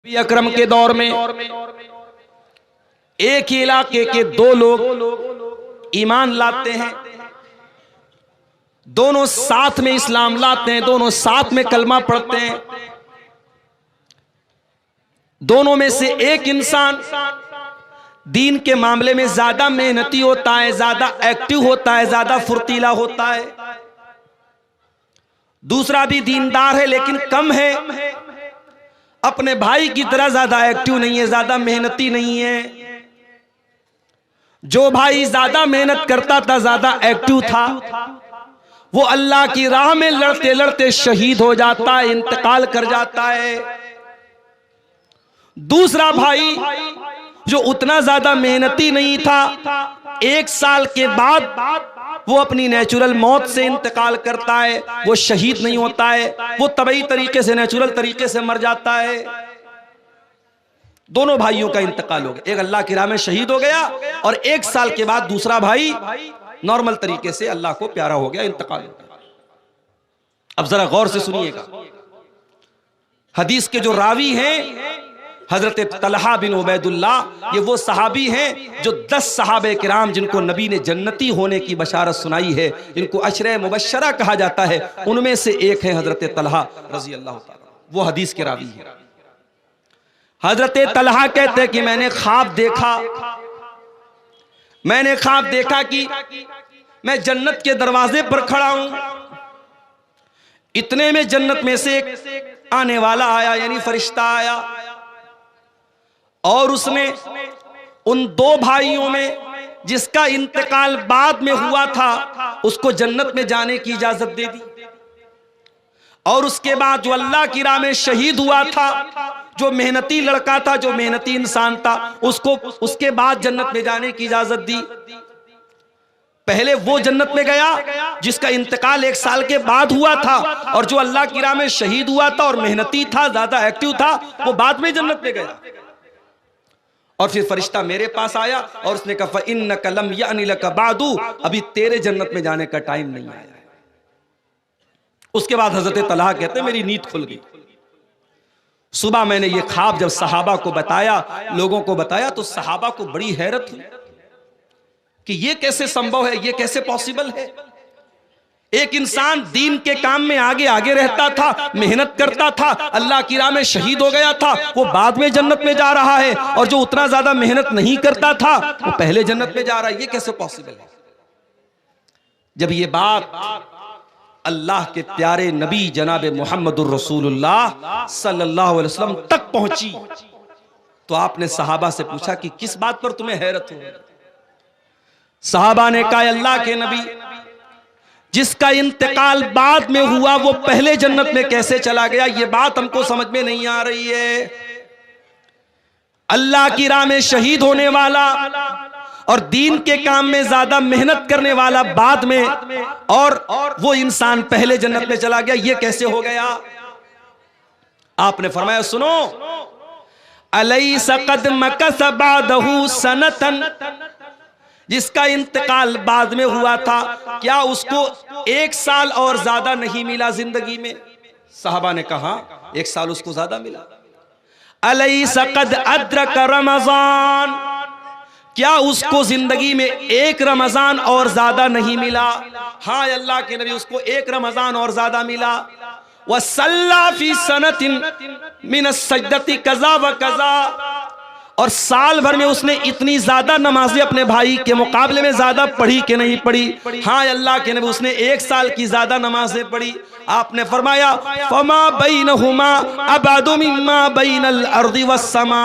नबी अकरम के दौर में एक ही इलाके के दो लोग ईमान लाते हैं, दोनों साथ में इस्लाम लाते हैं, दोनों साथ में कलमा पढ़ते हैं। दोनों में से एक इंसान दीन के मामले में ज्यादा मेहनती होता है, ज्यादा एक्टिव होता है, ज्यादा फुर्तीला होता है। दूसरा भी दीनदार है लेकिन कम है, अपने भाई की तरह ज्यादा एक्टिव नहीं है, ज्यादा मेहनती नहीं है। जो भाई ज्यादा मेहनत करता था, ज्यादा एक्टिव था, वो अल्लाह की राह में लड़ते लड़ते शहीद हो जाता है, इंतकाल कर जाता है। दूसरा भाई जो उतना ज्यादा मेहनती नहीं था, 1 साल के बाद वो अपनी नेचुरल मौत से इंतकाल करता है, वो शहीद नहीं होता है, वो तबई तरीके से, नेचुरल तरीके से मर जाता है। दोनों भाइयों का इंतकाल हो गया, एक अल्लाह की राह में शहीद हो गया और 1 साल के बाद दूसरा भाई नॉर्मल तरीके से अल्लाह को प्यारा हो गया, इंतकाल हो गया। अब जरा गौर से सुनिएगा, हदीस के जो रावी हैं हजरत तलहा बिन उबैदुल्लाह, ये वो सहाबी हैं जो 10 सहाबे किराम जिनको नबी ने जन्नती होने की बशारत सुनाई है, जिनको अशरे मुबश्शरा कहा जाता है, उनमें से एक है हजरत तलहा रजी अल्लाह ताला, वो हदीस के रावी हैं। हजरत तलहा कहते हैं कि मैंने ख्वाब देखा कि मैं जन्नत के दरवाजे पर खड़ा हूं। इतने में जन्नत में से एक आने वाला आया, यानी फरिश्ता आया, और उसने उन 2 भाइयों में जिसका इंतकाल बाद में हुआ था उसको जन्नत में जाने की इजाजत दे दी, और उसके बाद जो अल्लाह की राह में शहीद हुआ था, जो मेहनती लड़का था, जो मेहनती इंसान था, उसको उसके बाद जन्नत में जाने की इजाजत दी। पहले वो जन्नत में गया जिसका इंतकाल 1 साल के बाद हुआ था, और जो अल्लाह की राह में शहीद हुआ था और मेहनती था, ज्यादा एक्टिव था, वो बाद में जन्नत में गया। और फिर फरिश्ता मेरे पास आया और उसने कहा फ़इन्नक लम यानि लक बादू, अभी तेरे जन्नत में जाने का टाइम नहीं आया। उसके बाद हजरत तलहा कहते हैं मेरी नींद खुल गई। सुबह मैंने ये ख्वाब जब सहाबा को बताया, लोगों को बताया, तो सहाबा को बड़ी हैरत हुई कि ये कैसे संभव है, ये कैसे पॉसिबल है। एक इंसान दीन के काम में आगे आगे रहता था, मेहनत करता था, अल्लाह की राह में शहीद हो गया था, वो बाद में जन्नत में जा रहा है, और जो उतना ज्यादा मेहनत नहीं करता था वो पहले जन्नत में जा रहा है, ये कैसे पॉसिबल है। जब ये बात अल्लाह के प्यारे नबी जनाब मुहम्मदुर रसूलुल्लाह सल्लल्लाहु अलैहि वसल्लम तक पहुंची, तो आपने सहाबा से पूछा कि किस बात पर तुम्हें हैरत हो। सहाबा ने कहा अल्लाह के नबी, जिसका इंतकाल बाद में हुआ वो पहले जन्नत में कैसे चला गया, ये बात हमको समझ में नहीं आ रही है। अल्लाह की राह में शहीद होने वाला और दीन के काम में ज्यादा मेहनत करने वाला बाद में, और वो इंसान पहले जन्नत में चला गया, ये कैसे हो गया। आपने फरमाया सुनो, अलैसा क़द मकस बादहु सनतन, जिसका इंतकाल बाद में हुआ था, क्या उसको 1 साल और ज्यादा नहीं मिला जिंदगी में। साहबा ने कहा 1 साल उसको ज्यादा मिला। अलैसा क़द अद्रक रमजान, क्या उसको जिंदगी में 1 रमजान और ज्यादा नहीं मिला। हाँ अल्लाह के नबी, उसको 1 रमजान और ज्यादा मिला। वसल्ला फी सनतिन मिन सज्दती कज़ा व कज़ा, और साल भर में उसने इतनी ज्यादा नमाजें अपने भाई के मुकाबले में ज्यादा पढ़ी कि नहीं पढ़ी। हाँ अल्लाह के नबी, उसने 1 साल की ज्यादा नमाजें पढ़ी। आपने फरमाया फमा बैनहुमा अबादु मिम्मा बैनल अर्दि वस्समा,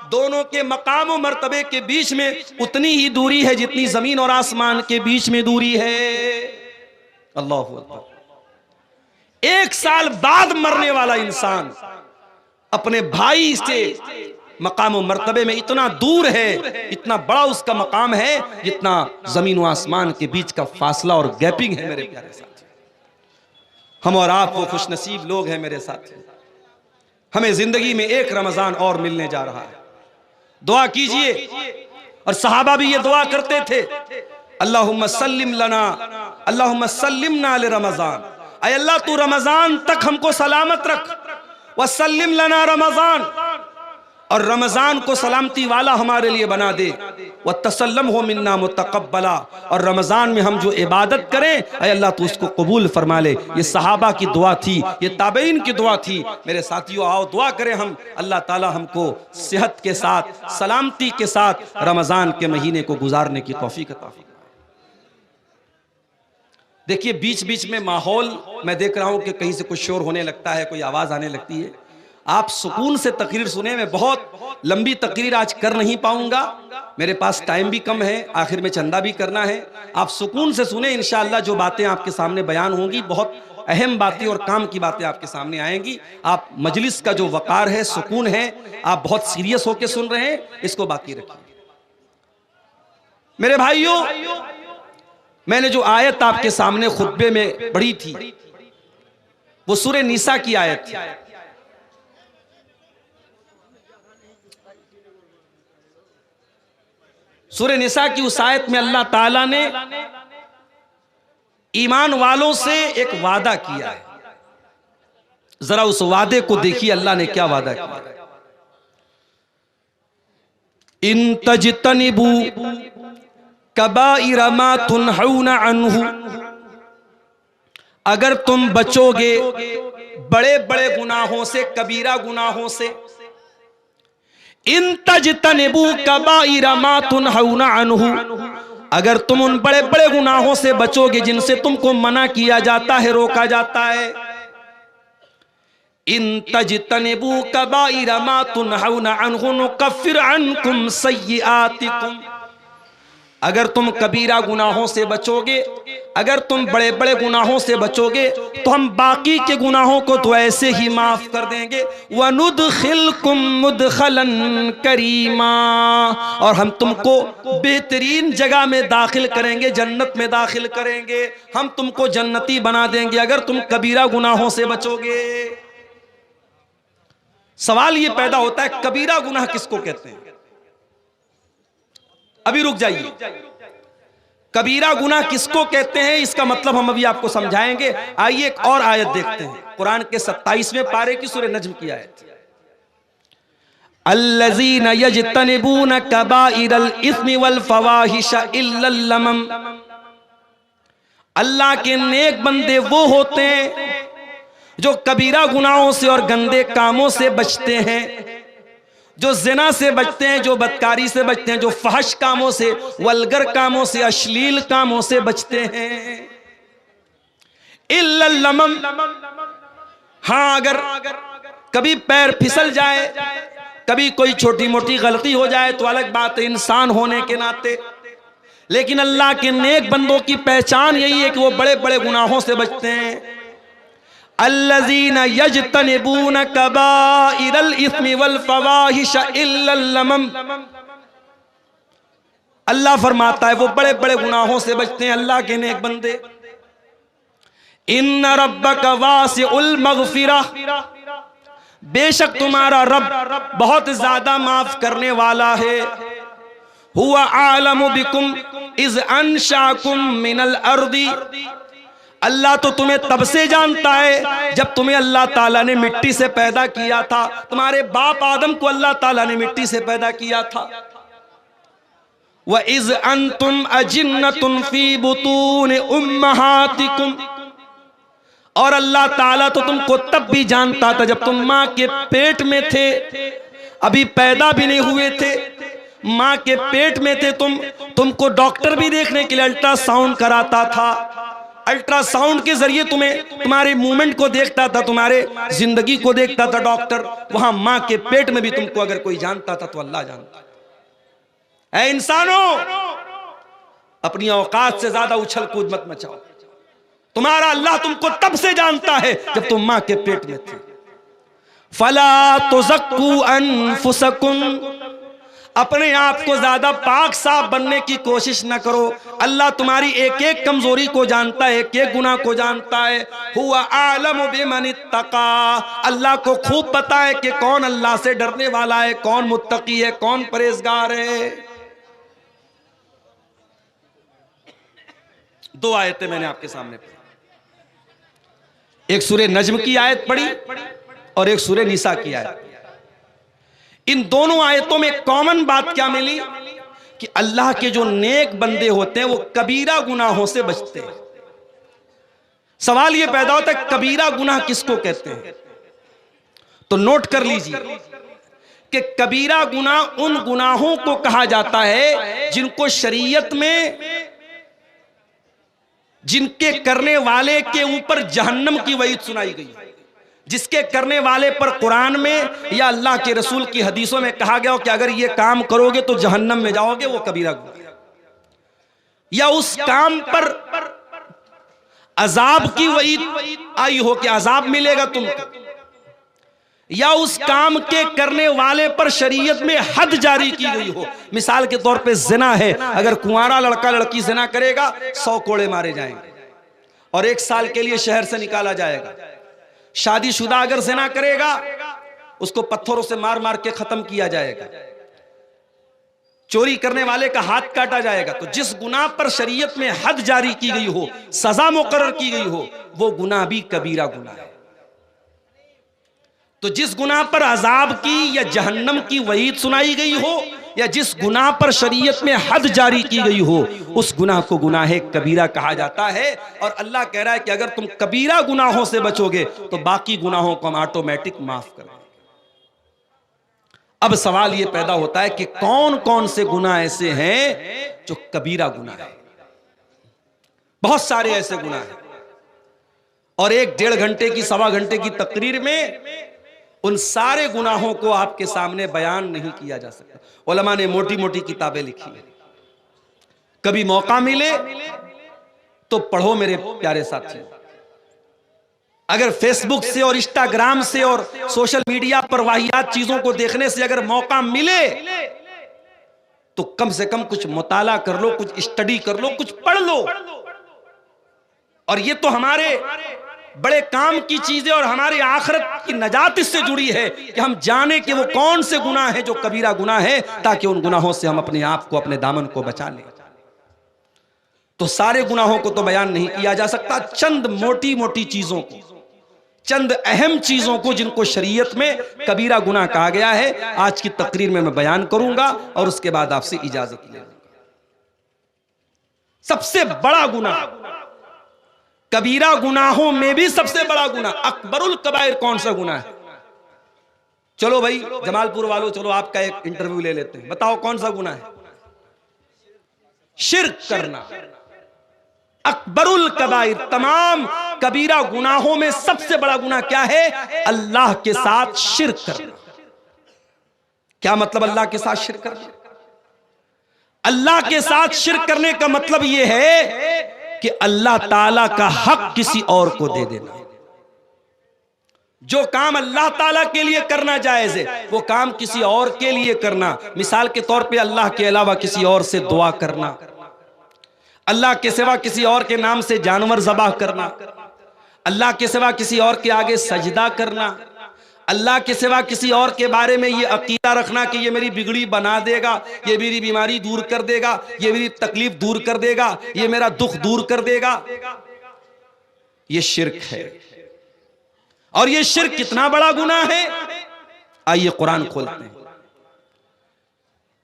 दोनों के मकाम और मर्तबे के बीच में उतनी ही दूरी है जितनी जमीन और आसमान के बीच में दूरी है। अल्लाह अकबर। 1 साल बाद मरने वाला इंसान अपने भाई से मकाम और मर्तबे में इतना दूर है, इतना बड़ा उसका मकाम है जितना जमीन और आसमान के बीच का फासला और गैपिंग है। मेरे प्यारे साथी, हम और आप वो खुशनसीब लोग हैं मेरे साथी, हमें जिंदगी में 1 रमजान और मिलने जा रहा है। दुआ कीजिए, और सहाबा भी ये दुआ करते थे, अल्लाहुम्मा सल्लिम लना, अल्लाहुम्मा सल्लिमना ले रमजान, अय अल्लाह तू रमजान तक हमको सलामत रख, वसल्लिम लना रमजान, और रमजान को सलामती वाला हमारे लिए बना दे। व तसल्लम हो मिन्ना मुतकब्बला, और रमजान में हम जो इबादत करें ऐ अल्लाह तू उसको कबूल फरमा ले। ये सहाबा की दुआ थी, ये ताबईन की दुआ थी। मेरे साथियों, आओ दुआ करें हम, अल्लाह ताला हमको सेहत के साथ, सलामती के साथ रमजान के महीने को गुजारने की तौफीक अता फरमाए। देखिए, बीच बीच में माहौल मैं देख रहा हूं कि कहीं से कुछ शोर होने लगता है, कोई आवाज आने लगती है। आप सुकून से तकरीर सुने। मैं बहुत लंबी तकरीर आज कर नहीं पाऊंगा, मेरे पास टाइम भी कम है, आखिर में चंदा भी करना है। आप सुकून से सुने, इंशाअल्लाह जो बातें आपके सामने बयान होंगी बहुत अहम बातें और काम की बातें आपके सामने आएंगी। आप मजलिस का जो वकार है, सुकून है, आप बहुत सीरियस होकर सुन रहे हैं, इसको बाकी रखिए। मेरे भाइयों, मैंने जो आयत आपके सामने खुतबे में पढ़ी थी वो सूरह निसा की आयत थी। सूरह निसा की उस आयत में अल्लाह ताला ने ईमान वालों से एक वादा किया है। जरा उस वादे को देखिए, अल्लाह ने क्या वादा किया। इन तजतनिबू कबाइर मा तुनहूना अन्हु, अगर तुम बचोगे बड़े बड़े गुनाहों से, कबीरा गुनाहों से। इन तजतनिबू कबाइर मा तुनहूना अन्हु, अगर तुम उन बड़े बड़े गुनाहों से बचोगे जिनसे तुमको मना किया जाता है, रोका जाता है। इन तजतनिबू कबाइर मा तुनहूना अन्हु नुकफ्फिर अन्कुम सय्यिआतिकुम, अगर तुम कबीरा गुनाहों से बचोगे, अगर तुम बड़े बड़े गुनाहों से बचोगे तो हम बाकी के गुनाहों को तो ऐसे ही माफ कर देंगे। वनुदखिलकुम मुदखलन करीमा, और हम तुमको बेहतरीन जगह में दाखिल करेंगे, जन्नत में दाखिल करेंगे, हम तुमको जन्नती बना देंगे अगर तुम कबीरा गुनाहों से बचोगे। सवाल ये पैदा होता है, कबीरा गुनाह किसको कहते हैं? अभी रुक जाइए, कबीरा गुनाह किसको कहते हैं इसका मतलब हम अभी आपको समझाएंगे। आइए एक और आयत देखते हैं, कुरान के 27वें पारे की सूरह नज्म की आयत। अल्लज़ीना यजतनिबूना कबाइरल इस्मि वल फवाहिश इल्लल लमम, अल्लाह के नेक बंदे वो होते हैं जो कबीरा गुनाहों से और गंदे कामों से बचते हैं, जो जिना से बचते हैं, जो बदकारी से बचते हैं, जो फहश कामों से, वल्गर कामों से, अश्लील कामों से बचते हैं। इल्लल लमम, हाँ अगर कभी पैर फिसल जाए, कभी कोई छोटी मोटी गलती हो जाए तो अलग बात है, इंसान होने के नाते। लेकिन अल्लाह के नेक बंदों की पहचान यही है कि वो बड़े बड़े गुनाहों से बचते हैं। अल्लज़ीना यजतनिबूना कबाइरल इस्मि वल फवाहिश इल्लल लमम, अल्लाह फरमाता है वो बड़े बड़े गुनाहों से बचते हैं अल्लाह के नेक बंदे। इन्ना रब्बका वासिउल मगफिरा, बेशक तुम्हारा रब बहुत ज्यादा माफ करने वाला है। हुवा आलमु बिकुम इज अंशाकुम मिनल अर्दी, अल्लाह तो तुम्हें तब से जानता है जब तुम्हें अल्लाह ताला ने मिट्टी से पैदा किया था। तुम्हारे बाप आदम को अल्लाह ताला ने मिट्टी से पैदा किया था। व इज अंतुम अजिन्नतुन फी बुतून उम्महातिकुम, और अल्लाह ताला तो तुमको तब भी जानता था जब तुम माँ के पेट में थे, अभी पैदा भी नहीं हुए थे, माँ के पेट में थे तुमको डॉक्टर भी देखने के लिए अल्ट्रासाउंड कराता था। अल्ट्रासाउंड के जरिए तुम्हें तुम्हारे मूवमेंट को देखता था, तुम्हारे जिंदगी को देखता था डॉक्टर। वहां मां के पेट में भी तुमको अगर कोई जानता था तो अल्लाह जानता है। ऐ इंसानों, अपनी औकात से ज्यादा उछल कूद मत मचाओ। तुम्हारा अल्लाह तुमको तब से जानता है जब तुम मां के पेट में थे। फला तुज़क्कू अनफुसकुम, अपने आप को ज्यादा पाक साफ बनने की कोशिश न करो। अल्लाह तुम्हारी एक एक कमजोरी को जानता है, एक एक गुनाह को जानता है। हुआ आलमु बिमन इत्तका, अल्लाह को खूब पता है कि कौन अल्लाह से डरने वाला है, कौन मुत्तकी है, कौन परहेजगार है। दो आयतें मैंने आपके सामने पढ़ी, एक सूरह नज्म की आयत पढ़ी और एक सूरह निसा की आयत। इन दोनों आयतों में कॉमन बात क्या मिली कि अल्लाह के जो नेक बंदे होते हैं वो कबीरा गुनाहों से बचते हैं। सवाल यह पैदा होता है कबीरा गुनाह किसको कहते हैं? तो नोट कर लीजिए कि कबीरा गुनाह उन गुनाहों को कहा जाता है जिनको शरीयत में, जिनके करने वाले के ऊपर जहन्नम की वईद सुनाई गई, जिसके करने वाले पर कुरान में या अल्लाह के रसूल की हदीसों में कहा गया हो कि अगर ये काम करोगे तो जहन्नम में जाओगे, वो कबीरा गुनाह। या उस काम पर अजाब की वईद आई हो कि अजाब मिलेगा तुमको, या उस काम के करने वाले पर शरीयत में हद जारी की गई हो। मिसाल के तौर पे जिना है, अगर कुंवारा लड़का लड़की जिना करेगा 100 कोड़े मारे जाएंगे और 1 साल के लिए शहर से निकाला जाएगा। शादीशुदा अगर जिना करेगा उसको पत्थरों से मार मार के खत्म किया जाएगा। चोरी करने वाले का हाथ काटा जाएगा। तो जिस गुनाह पर शरीयत में हद जारी की गई हो, सजा मुकर्रर की गई हो, वो गुनाह भी कबीरा गुनाह है। तो जिस गुनाह पर अजाब की या जहन्नम की वईद सुनाई गई हो, या जिस गुनाह पर शरीयत में हद जारी की गई हो, उस गुनाह को गुनाह कबीरा कहा जाता है। और अल्लाह कह रहा है कि अगर तुम कबीरा गुनाहों से बचोगे तो बाकी गुनाहों को हम ऑटोमेटिक माफ कर देंगे। अब सवाल यह पैदा होता है कि कौन कौन से गुनाह ऐसे हैं जो कबीरा गुनाह है? बहुत सारे ऐसे गुनाह हैं और 1-1.5 घंटे की, 1.25 घंटे की तकरीर में उन सारे गुनाहों को आपके सामने बयान नहीं किया जा सकता। उलमा ने मोटी मोटी किताबें लिखी हैं। कभी मौका मिले तो पढ़ो मेरे प्यारे साथी। अगर फेसबुक से और इंस्टाग्राम से और सोशल मीडिया पर वाहियात चीजों को देखने से अगर मौका मिले तो कम से कम कुछ मुताला कर लो, कुछ स्टडी कर लो, कुछ पढ़ लो। और ये तो हमारे बड़े काम की चीजें और हमारी आखिरत की नजात इससे जुड़ी है कि हम जाने कि वो कौन से गुनाह हैं जो कबीरा गुनाह है, ताकि उन गुनाहों से हम अपने आप को, अपने दामन को बचा लें। तो सारे गुनाहों को तो बयान नहीं किया जा सकता, चंद मोटी मोटी चीजों को, चंद अहम चीजों को जिनको शरीयत में कबीरा गुनाह कहा गया है, आज की तकरीर में मैं बयान करूंगा और उसके बाद आपसे इजाजत ले लूंगा। सबसे बड़ा गुनाह, कबीरा गुनाहों में भी सबसे बड़ा गुनाह, अकबरुल कबाइर कौन सा गुनाह है? चलो भाई जमालपुर वालों, चलो आपका एक इंटरव्यू ले लेते हैं, बताओ कौन सा गुनाह है? शिर्क करना। अकबरुल कबाइर, तमाम कबीरा गुनाहों में सबसे बड़ा गुनाह क्या है? अल्लाह के साथ शिर्क करना। क्या मतलब अल्लाह के साथ शिर्क करना? अल्लाह के साथ शिर्क करने का मतलब यह है कि अल्लाह ताला का हक किसी और को दे देना। जो काम अल्लाह ताला के लिए करना जायज है, वो काम किसी और के लिए करना। मिसाल के तौर पे अल्लाह के अलावा किसी और से दुआ करना, अल्लाह के सिवा किसी और के नाम से जानवर ज़बाह करना, अल्लाह के सिवा किसी और के आगे सजदा करना, अल्लाह के सिवा किसी और के बारे में ये अकीदा रखना कि ये मेरी बिगड़ी बना देगा, ये मेरी बीमारी दूर कर देगा, ये मेरी तकलीफ दूर कर देगा, ये मेरा दुख दूर कर देगा, ये शिर्क है। और ये शिर्क कितना बड़ा गुनाह है, आइए कुरान खोलते हैं।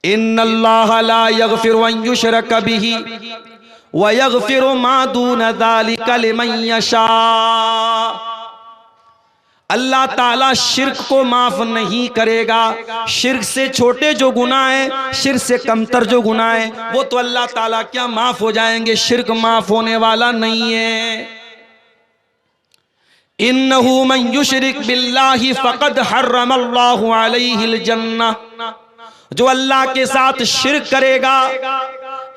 इन्नल्लाह ला यगफिरु अन युशरक बिही व यगफिरु मा दून ज़ालिका लिमन यशा। अल्लाह ताला शिर्क को माफ नहीं करेगा। शिर्क से छोटे जो गुनाह हैं, शिर्क से कमतर जो गुनाह हैं, वो तो अल्लाह ताला क्या माफ हो जाएंगे, शिर्क माफ होने वाला नहीं है। इन्नहु मन युशरिक बिल्लाहि फ़क़द हर्रमल्लाहु अलैहिल जन्नह। जो अल्लाह के साथ शिर्क करेगा,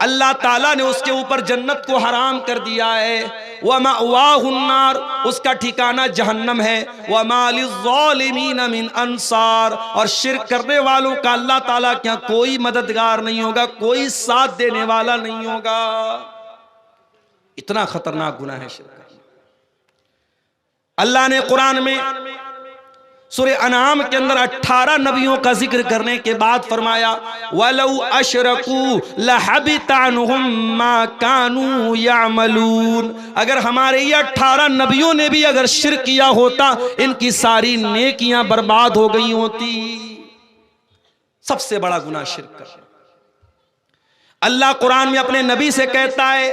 अल्लाह ताला ने उसके ऊपर जन्नत को हराम कर दिया है। व मअवाहुन्नार, उसका ठिकाना जहन्नम है। व मा लिज़्ज़ालिमीन मिन अंसार, और शिर्क करने वालों का अल्लाह ताला क्या कोई मददगार नहीं होगा, कोई साथ देने वाला नहीं होगा। इतना खतरनाक गुनाह है शिर्क। अल्लाह ने कुरान में सूरह अनाम के अंदर 18 नबियों का जिक्र करने के बाद फरमाया वलौ अशरकू लहबिता अन्हुम मा कानू यामलून, अगर हमारे ये 18 नबियों ने भी अगर शिर्क किया होता इनकी सारी नेकियां बर्बाद हो गई होती। सबसे बड़ा गुनाह शिर्क करना। अल्लाह कुरान में अपने नबी से कहता है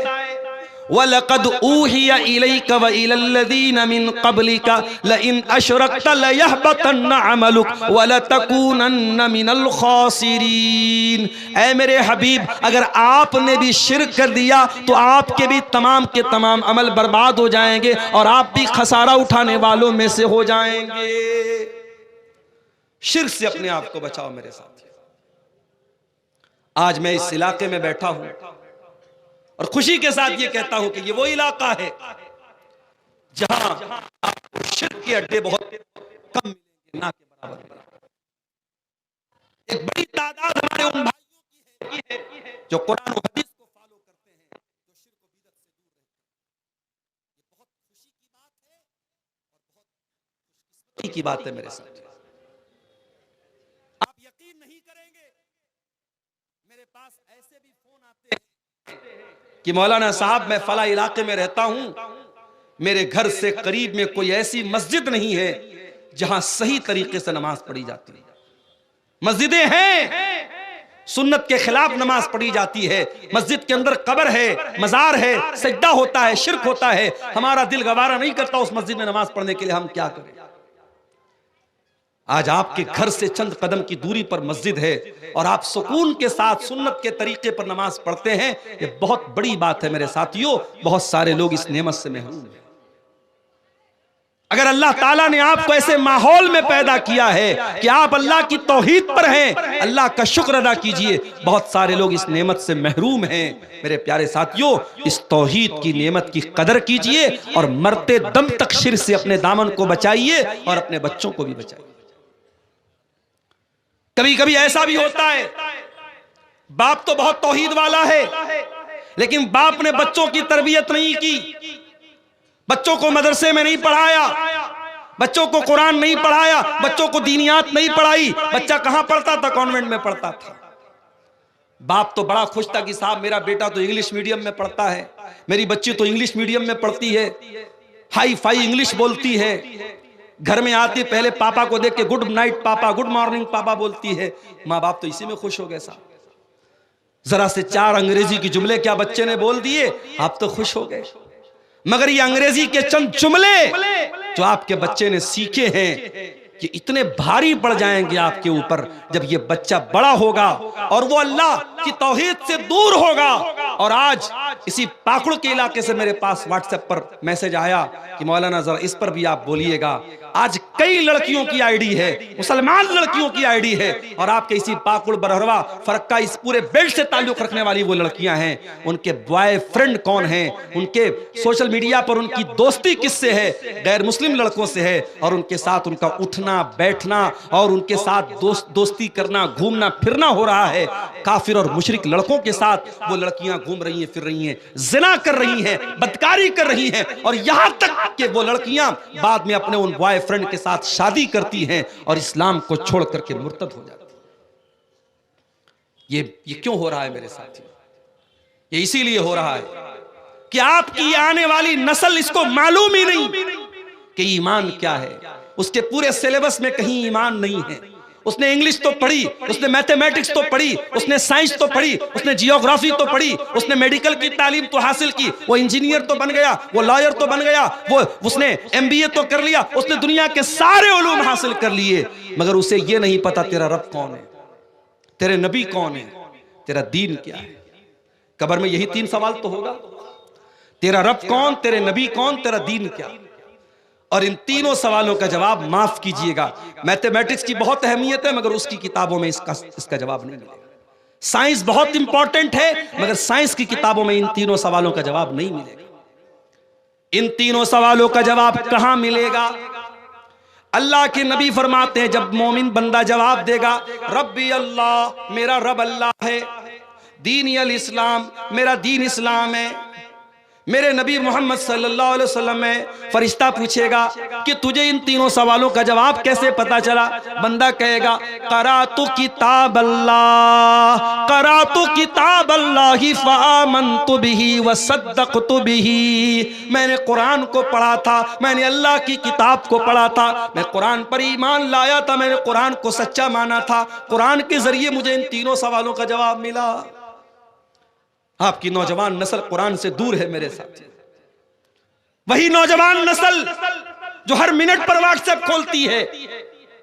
वलक़द ऊहिया इलैका व इलल्लज़ीना मिन क़ब्लिका लइन अशरकत लयहबतन्न अमलुक व लतकूनन्न मिनल ख़ासिरीन। ऐ मेरे हबीब, अगर आपने भी शिर्क कर दिया तो आपके भी तमाम के तमाम अमल बर्बाद हो जाएंगे और आप भी खसारा उठाने वालों में से हो जाएंगे। शिर्क से अपने आप को बचाओ मेरे साथ। आज मैं इस इलाके में बैठा हूं और खुशी के साथ ये कहता हूं कि ये वो इलाका है जहां आपको शिर्क के अड्डे बहुत कम मिलेंगे, ना के बराबर। एक बड़ी तादाद हमारे उन भाइयों की है जो कुरान और हदीस को फॉलो करते हैं, जो शिर्क और बिदअत से दूर रहते हैं। ये बहुत खुशी की बात है और बहुत खुशकिस्मती की बात है मेरे साथ। आप यकीन नहीं करेंगे, मेरे पास ऐसे भी फोन आते हैं कि मौलाना साहब मैं फला इलाके में रहता हूं, मेरे घर से करीब में कोई ऐसी मस्जिद नहीं है जहां सही तरीके से नमाज पढ़ी जाती है। मस्जिदें हैं, सुन्नत के खिलाफ नमाज पढ़ी जाती है, मस्जिद के अंदर कब्र है, मजार है, सजदा होता है, शिर्क होता है। हमारा दिल गवारा नहीं करता उस मस्जिद में नमाज पढ़ने के लिए, हम क्या करें। आज आपके घर से चंद कदम की दूरी पर मस्जिद है और आप सुकून के साथ सुन्नत के तरीके पर नमाज पढ़ते हैं, ये बहुत बड़ी बात है मेरे साथियों। बहुत सारे लोग इस नेमत से महरूम हैं। अगर अल्लाह ताला ने आपको ऐसे माहौल में पैदा किया है कि आप अल्लाह की तौहीद पर हैं, अल्लाह का शुक्र अदा कीजिए। बहुत सारे लोग इस नेमत से महरूम हैं। मेरे प्यारे साथियों, इस तौहीद की नेमत की कदर कीजिए और मरते दम तक शिर्क से अपने दामन को बचाइए और अपने बच्चों को भी बचाइए। कभी कभी ऐसा भी होता है, बाप तो बहुत तौहीद वाला है लेकिन बाप ने बच्चों की तरबियत नहीं की, बच्चों को मदरसे में नहीं पढ़ाया, बच्चों को कुरान नहीं पढ़ाया, बच्चों को दीनियात नहीं पढ़ाई। बच्चा कहां पढ़ता था? कॉन्वेंट में पढ़ता था। बाप तो बड़ा खुश था कि साहब मेरा बेटा तो इंग्लिश मीडियम में पढ़ता है, मेरी बच्ची तो इंग्लिश मीडियम में पढ़ती है, हाई फाई इंग्लिश बोलती है, घर में आती पहले पापा को देख के गुड नाइट पापा, गुड मॉर्निंग पापा बोलती है। माँ बाप तो इसी में खुश हो गए साहब। जरा से 4 अंग्रेजी के जुमले क्या बच्चे ने बोल दिए, आप तो खुश हो गए। मगर ये अंग्रेजी के चंद जुमले जो आपके बच्चे ने सीखे हैं कि इतने भारी पड़ जाएंगे आपके ऊपर जब ये बच्चा बड़ा होगा और वो अल्लाह की तौहीद से दूर होगा। और आज इसी पाकुड़ के इलाके से मेरे पास व्हाट्सएप पर मैसेज आया कि मौलाना जरा इस पर भी आप बोलिएगा। आज कई लड़कियों की आईडी है, मुसलमान लड़कियों की आईडी है, और आपके इसी पाकुड़ बरहरवा फरक्का इस पूरे बेल्ट से ताल्लुक रखने वाली वो लड़कियां हैं, उनके बॉयफ्रेंड कौन हैं, उनके सोशल मीडिया पर उनकी दोस्ती किससे है, गैर मुस्लिम लड़कों से है, और उनके साथ उनका उठना बैठना और उनके साथ दोस्ती करना, घूमना फिरना हो रहा है। काफिर और मुशरिक लड़कों के साथ वो लड़कियां घूम रही हैं, फिर रही हैं, जिना कर रही हैं, बदकारी कर रही हैं, और यहां तक कि वो लड़कियां बाद में अपने उन बॉयफ्रेंड के साथ शादी करती हैं और इस्लाम को छोड़ करके मुर्तद हो जाती हैं। ये क्यों हो रहा है मेरे साथियों? ये इसीलिए हो रहा है कि आपकी आने वाली नस्ल इसको मालूम ही नहीं कि ईमान क्या है। उसके पूरे सिलेबस में कहीं ईमान नहीं है। उसने इंग्लिश तो पढ़ी, उसने मैथमेटिक्स तो पढ़ी, उसने साइंस तो पढ़ी, उसने जियोग्राफी तो पढ़ी, उसने मेडिकल की तालीम तो हासिल की, वो इंजीनियर तो बन गया, वो लॉयर तो बन गया, वो उसने एमबीए तो कर लिया, उसने दुनिया के सारे उलूम हासिल कर लिए, मगर उसे ये नहीं पता तेरा रब कौन है, तेरे नबी कौन है, तेरा दीन क्या है। कब्र में यही 3 सवाल तो होगा, तेरा रब कौन, तेरे नबी कौन, तेरा दीन क्या। और इन तीनों सवालों का जवाब, माफ कीजिएगा, मैथमेटिक्स की बहुत अहमियत है मगर उसकी किताबों में इसका जवाब नहीं मिलेगा। साइंस बहुत इंपॉर्टेंट है मगर साइंस की किताबों में इन तीनों सवालों का जवाब नहीं मिलेगा। इन तीनों सवालों का जवाब कहां मिलेगा? अल्लाह के नबी फरमाते हैं, जब मोमिन बंदा जवाब देगा रब्बी अल्लाह, मेरा रब अल्लाह है, दीनी अल इस्लाम, मेरा दीन इस्लाम है, मेरे नबी मोहम्मद सल्लल्लाहु अलैहि वसल्लम में फरिश्ता पूछेगा कि तुझे इन तीनों सवालों का जवाब कैसे पता चला? बंदा कहेगा क़राअतु किताब अल्लाह, क़राअतु किताब अल्लाहि फ़आमनतु बिही व सद्दक़तु बिही। मैंने कुरान को पढ़ा था, मैंने अल्लाह की किताब को पढ़ा था, मैं कुरान पर ईमान लाया था, मैंने कुरान को सच्चा माना था। कुरान के जरिए मुझे इन तीनों सवालों का जवाब मिला। आपकी नौजवान नस्ल कुरान से दूर है मेरे साथ। वही नौजवान नस्ल जो हर मिनट पर व्हाट्सएप खोलती है,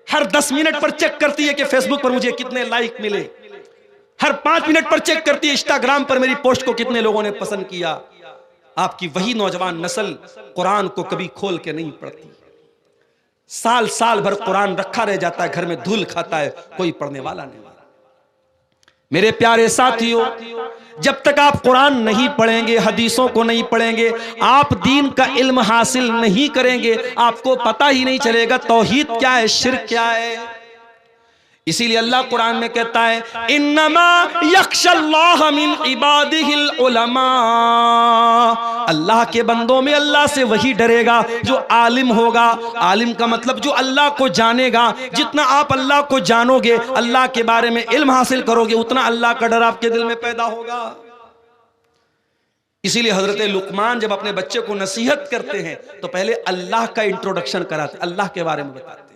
हर 10 मिनट पर चेक करती है कि फेसबुक पर मुझे कितने लाइक मिले, हर 5 मिनट पर चेक करती है इंस्टाग्राम पर मेरी पोस्ट को कितने लोगों ने पसंद किया। आपकी वही नौजवान नस्ल कुरान को कभी खोल के नहीं पढ़ती। साल साल भर कुरान रखा रह जाता है, घर में धूल खाता है, कोई पढ़ने वाला नहीं। मेरे प्यारे साथियों, जब तक आप कुरान नहीं पढ़ेंगे, हदीसों को नहीं पढ़ेंगे, आप दीन का इल्म हासिल नहीं करेंगे, आपको पता ही नहीं चलेगा तौहीद क्या है, शिर्क क्या है। इसीलिए अल्लाह कुरान में कहता है इन्नमा यख्शल्लाह मिन इबादिहिल उलमा। अल्लाह के बंदों में अल्लाह से वही डरेगा जो आलिम होगा। आलिम का मतलब जो अल्लाह को जानेगा। जितना आप अल्लाह को जानोगे, अल्लाह के बारे में इल्म हासिल करोगे, उतना अल्लाह का डर आपके दिल में पैदा होगा। इसीलिए हजरत लुकमान जब अपने बच्चे को नसीहत करते हैं तो पहले अल्लाह का इंट्रोडक्शन कराते, अल्लाह के बारे में बताते।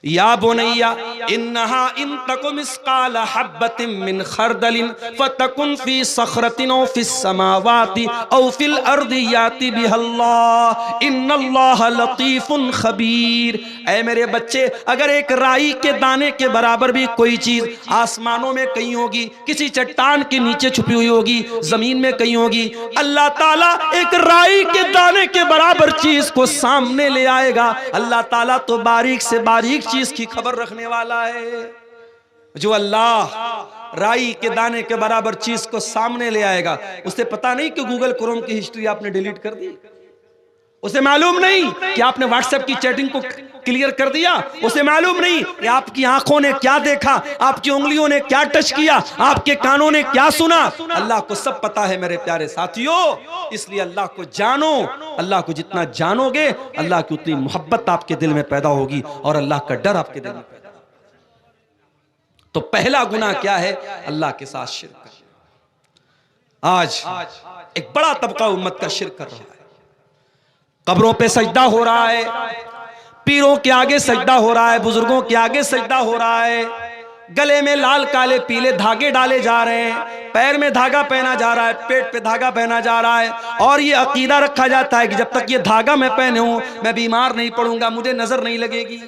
या बुनैया इन्नहा इन तकुम मिस्काल हब्बतिन मिन खरदलिन फतकुन फी सखरतिन औ फिस समावाति औ फिल अर्दि याति बिहल्लाह इन्नल्लाह लतीफुन खबीर। ऐ मेरे बच्चे, अगर एक राई के दाने के बराबर भी कोई चीज आसमानों में कहीं होगी, किसी चट्टान के नीचे छुपी हुई होगी, जमीन में कहीं होगी, अल्लाह ताला एक राई के दाने के बराबर चीज को सामने ले आएगा। अल्लाह ताला तो बारीक से बारीक चीज की खबर रखने वाला है। जो अल्लाह राई के दाने के बराबर चीज को सामने ले आएगा, उसे पता नहीं कि गूगल क्रोम की हिस्ट्री आपने डिलीट कर दी, उसे मालूम नहीं कि आपने व्हाट्सएप की चैटिंग को क्लियर कर दिया, उसे मालूम नहीं कि आपकी आंखों ने क्या देखा, आपकी उंगलियों ने क्या टच किया, आपके कानों ने क्या सुना। अल्लाह को सब पता है मेरे प्यारे साथियों। इसलिए अल्लाह को जानो। अल्लाह को जितना जानोगे, अल्लाह की उतनी मोहब्बत आपके दिल में पैदा होगी और अल्लाह का डर आपके दिल में पैदा होगा। तो पहला गुनाह क्या है? अल्लाह के साथ शिर्क करना। आज एक बड़ा तबका उम्मत का शिर्क कर रहा है। कब्रों पे सजदा हो रहा है, पीरों के आगे सजदा हो रहा है, बुजुर्गों के आगे सजदा हो रहा है, गले में लाल काले पीले धागे डाले जा रहे हैं, पैर में धागा पहना जा रहा है, पेट पे धागा पहना जा रहा है, और ये अकीदा रखा जाता है कि जब तक ये धागा मैं पहने हूं मैं बीमार नहीं पड़ूंगा, मुझे नजर नहीं लगेगी।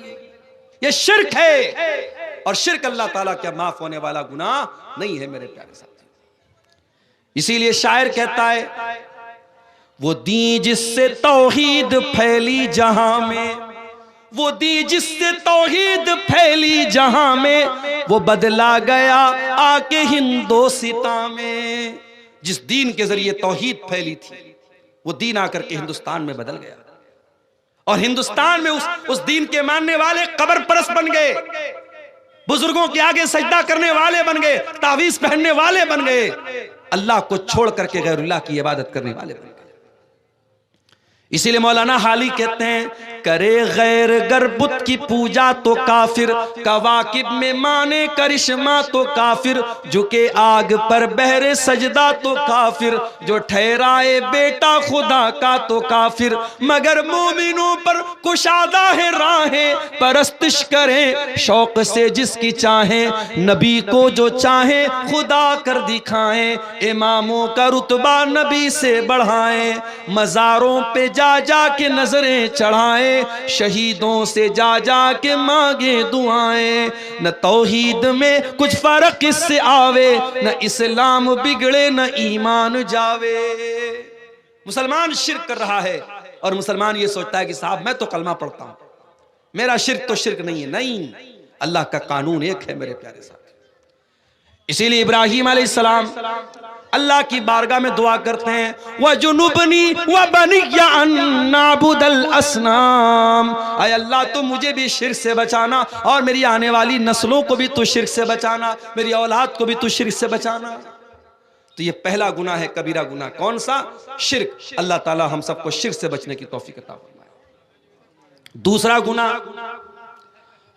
ये शिर्क है, और शिर्क अल्लाह ताला क्या माफ होने वाला गुनाह नहीं है मेरे प्यारे साथी। इसीलिए शायर कहता है वो दी जिससे तौहीद फैली जहां में, वो दी जिससे तौहीद फैली जहां में, वो बदला गया आके हिंदोसिता में। जिस दीन के जरिए तौहीद फैली थी, वो दीन आकर के हिंदुस्तान में बदल गया, और हिंदुस्तान में उस दीन के मानने वाले कब्र परस्त बन गए, बुजुर्गों के आगे सजदा करने वाले बन गए, तावीज पहनने वाले बन गए, अल्लाह को छोड़ करके गैरुल्लाह की इबादत करने वाले बन गए। इसीलिए मौलाना हाली कहते हैं करे गैर गर बुत की पूजा तो काफिर, कवाकिब में माने करिश्मा तो काफिर, झुके आग पर बहरे सजदा तो काफिर, जो ठहराए बेटा खुदा का तो काफिर, मगर मोमिनों पर कुशादा है राहें, परस्तिश करें शौक से जिसकी चाहें, नबी को जो चाहे खुदा कर दिखाएं, इमामों का रुतबा नबी से बढ़ाएं, मजारों पे जा जा के नजरें चढ़ाएं, शहीदों से जा जा के मांगे दुआएं, न तौहीद में कुछ फर्क इससे आवे, न इस्लाम बिगड़े न ईमान जावे। मुसलमान शिर्क कर रहा है, और मुसलमान ये सोचता है कि साहब मैं तो कलमा पढ़ता हूं, मेरा शिर्क तो शिर्क नहीं है। नहीं, अल्लाह का कानून एक है मेरे प्यारे साथ। इसीलिए इब्राहिम अलैहिस्सलाम अल्लाह की बारगाह में दुआ करते हैं, व जुनुबनी व बनिया अन नाबुदल असनाम, आय अल्लाह तो मुझे भी शिर्क से बचाना, और मेरी आने वाली नस्लों को भी तू शिर्क से बचाना, मेरी औलाद को भी तू शिर्क से बचाना। तो ये पहला गुनाह है, कबीरा गुनाह। कौन सा? शिर्क। अल्लाह ताला हम सबको शिर्क से बचने की तौफीक अता फरमाए। दूसरा गुनाह,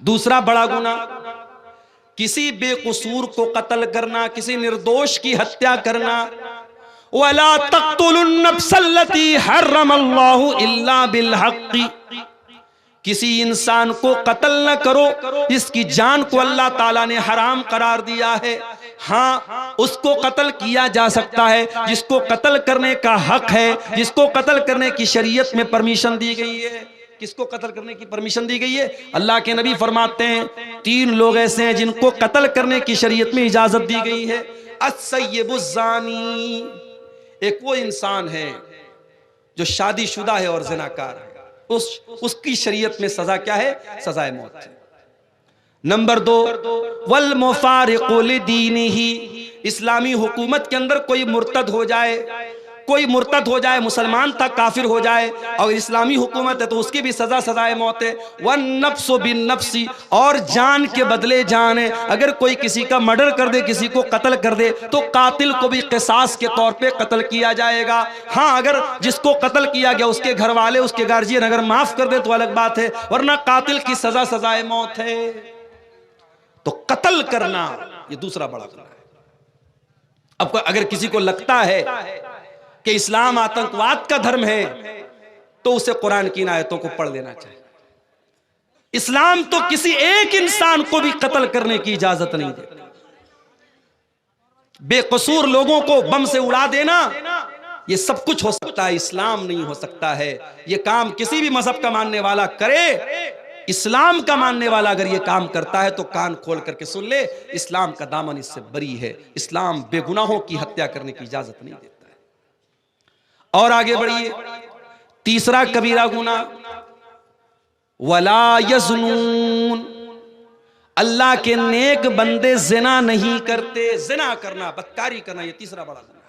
दूसरा बड़ा गुनाह, किसी बेकसूर को कत्ल करना, किसी निर्दोष की हत्या करना। वला तक़्तुलुन नफ्सल्लती हर्रमल्लाहु इल्ला बिल हक़्क़ि, किसी इंसान को कत्ल न करो जिसकी जान को अल्लाह ताला ने हराम करार दिया है। हाँ, उसको कत्ल किया जा सकता है जिसको कत्ल करने का हक है, जिसको कत्ल करने की शरीयत में परमिशन दी गई है। किसको कत्ल करने की परमिशन दी गई है? अल्लाह के नबी फरमाते हैं 3 लोग ऐसे हैं जिनको कत्ल करने की शरीयत में इजाजत दी गई है। अस्सय्यिबुज़्ज़ानी, एक वो इंसान है जो शादीशुदा है और ज़िनाकार है, उसकी शरीयत में सजा क्या है? सजाए मौत है। नंबर 2, वल मुफारिक़ु लिदीनिही, इस्लामी हुकूमत के अंदर कोई मुर्तद हो जाए, कोई मुर्तद हो जाए, मुसलमान था काफिर हो जाए, और इस्लामी हुकूमत है तो उसकी भी सजा सजाए मौत है। वन नफ्सु बिन नफ्सी, और जान के बदले जान है। अगर कोई किसी का मर्डर कर दे, किसी को कत्ल कर दे, तो कातिल को भी क़िसास के तौर पे कत्ल किया जाएगा। हाँ, अगर जिसको कत्ल किया गया उसके घर वाले, उसके गार्जियन अगर माफ कर दे तो अलग बात है, वरना कातिल की सजा सजाए मौत है। तो कत्ल करना ये दूसरा बड़ा गुनाह है। अब अगर किसी को लगता है कि इस्लाम आतंकवाद का धर्म है तो उसे कुरान की इन आयतों को पढ़ लेना चाहिए। इस्लाम तो किसी एक इंसान को भी कत्ल करने की इजाजत नहीं देता। बेकसूर लोगों को बम से उड़ा देना ये सब कुछ हो सकता है, इस्लाम नहीं हो सकता है। ये काम किसी भी मजहब का मानने वाला करे, इस्लाम का मानने वाला अगर ये काम करता है तो कान खोल करके सुन ले, इस्लाम का दामन इससे बरी है। इस्लाम बेगुनाहों की हत्या करने की इजाजत नहीं देता है। और आगे बढ़िए, तीसरा कबीरा गुनाह, वला यज़्नून, अल्लाह के नेक बंदे जिना नहीं करते। जिना करना, बदकारी करना, ये तीसरा बड़ा गुनाह।